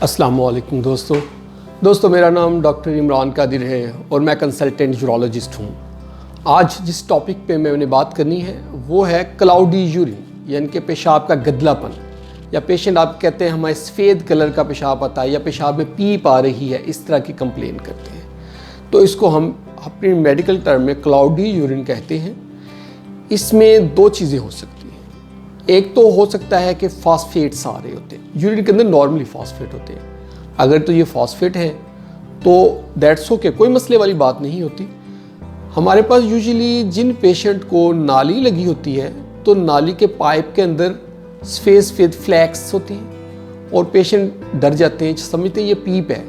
अस्सलाम वालेकुम दोस्तों मेरा नाम डॉक्टर इमरान कादिर है और मैं कंसल्टेंट यूरोलॉजिस्ट हूँ। आज जिस टॉपिक पे मैंने बात करनी है वो है क्लाउडी यूरिन, यानी कि पेशाब का गदलापन, या पेशेंट आप कहते हैं हमारे सफ़ेद कलर का पेशाब आता है या पेशाब में पीप आ रही है, इस तरह की कंप्लेन करते हैं। तो इसको हम अपनी मेडिकल टर्म में क्लाउडी यूरिन कहते हैं। इसमें दो चीज़ें हो सकती हैं। एक तो हो सकता है कि फॉस्फेट्स आ रहे होते हैं, यूरिन के अंदर नॉर्मली फॉस्फेट होते हैं। अगर तो ये फॉस्फेट है तो दैट्स ओके, कोई मसले वाली बात नहीं होती। हमारे पास यूजुअली जिन पेशेंट को नाली लगी होती है तो नाली के पाइप के अंदर सफ़ेद सफ़ेद फ्लैक्स होती हैं और पेशेंट डर जाते हैं, समझते हैं ये पीप है,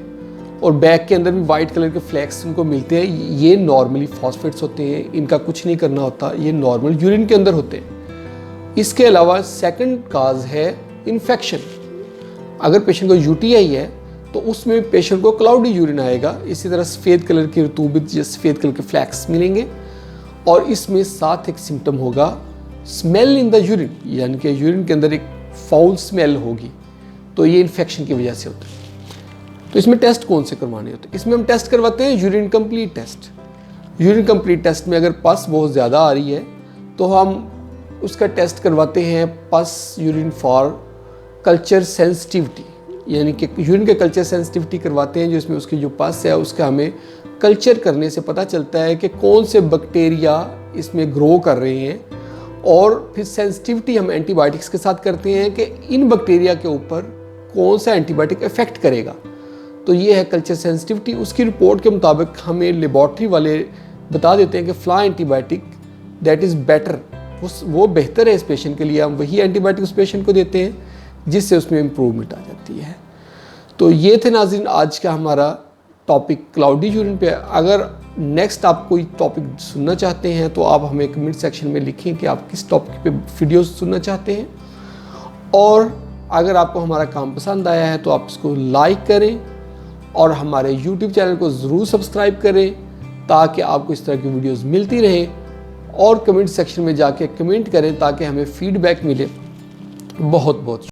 और बैक के अंदर भी वाइट कलर के फ्लैक्स उनको मिलते हैं। ये नॉर्मली फॉस्फेट्स होते हैं, इनका कुछ नहीं करना होता, ये नॉर्मल यूरिन के अंदर होते हैं। इसके अलावा सेकंड काज है इन्फेक्शन। अगर पेशेंट को यूटीआई है तो उसमें पेशेंट को क्लाउडी यूरिन आएगा। इसी तरह सफ़ेद कलर की रतूबत या सफ़ेद कलर के फ्लैक्स मिलेंगे, और इसमें साथ एक सिम्टम होगा स्मेल इन द यूरिन, यानी कि यूरिन के अंदर एक फाउल स्मेल होगी। तो ये इन्फेक्शन की वजह से होता है। तो इसमें टेस्ट कौन से करवाने होते हैं? इसमें हम टेस्ट करवाते हैं urine complete test. Urine complete test में अगर पस बहुत ज़्यादा आ रही है तो हम उसका टेस्ट करवाते हैं पस यूरिन फॉर कल्चर सेंसिटिविटी, यानी कि यूरिन के कल्चर सेंसिटिविटी करवाते हैं, जिसमें उसकी जो पस है उसका हमें कल्चर करने से पता चलता है कि कौन से बैक्टीरिया इसमें ग्रो कर रहे हैं। और फिर सेंसिटिविटी हम एंटीबायोटिक्स के साथ करते हैं कि इन बैक्टीरिया के ऊपर कौन सा एंटीबायोटिक इफेक्ट करेगा। तो ये है कल्चर सेंसिटिविटी। उसकी रिपोर्ट के मुताबिक हमें लेबॉर्ट्री वाले बता देते हैं कि फ़लाँ एंटीबायोटिक दैट इज़ बेटर, वो बेहतर है इस पेशेंट के लिए, हम वही एंटीबायोटिक उस पेशेंट को देते हैं जिससे उसमें इम्प्रूवमेंट आ जाती है। तो ये थे नाज़रीन आज का हमारा टॉपिक क्लाउडी यूरिन पे। अगर नेक्स्ट आप कोई टॉपिक सुनना चाहते हैं तो आप हमें कमेंट सेक्शन में लिखें कि आप किस टॉपिक पे वीडियो सुनना चाहते हैं। और अगर आपको हमारा काम पसंद आया है तो आप इसको लाइक करें और हमारे YouTube चैनल को ज़रूर सब्सक्राइब करें ताकि आपको इस तरह की वीडियोज़ मिलती रहें। और कमेंट सेक्शन में जाके कमेंट करें ताकि हमें फीडबैक मिले। बहुत बहुत शुक्रिया।